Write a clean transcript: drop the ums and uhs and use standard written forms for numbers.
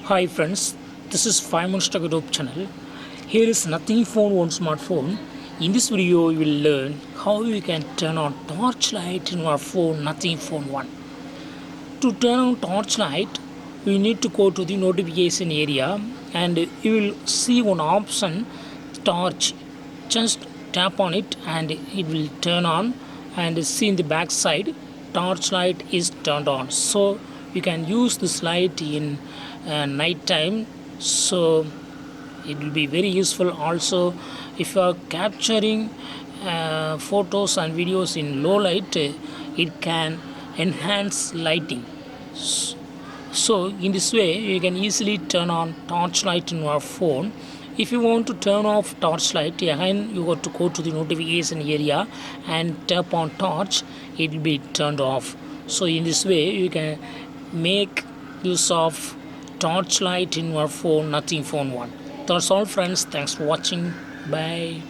Hi friends, this is 5 Minutes Tech YouTube channel. Here is Nothing Phone One Smartphone. In this video, you will learn how you can turn on torchlight in your phone Nothing Phone 1. To turn on torchlight, you need to go to the notification area and you will see one option torch. Just tap on it and it will turn on, and see in the back side torchlight is turned on. So you can use this light in night time, so it will be very useful. Also, if you are capturing photos and videos in low light, it can enhance lighting. So in this way you can easily turn on torchlight in your phone. If you want to turn off torchlight, again you got to go to the notification area and tap on torch, it will be turned off. So in this way you can make use of torchlight in your phone Nothing Phone 1. That's all friends, thanks for watching, bye.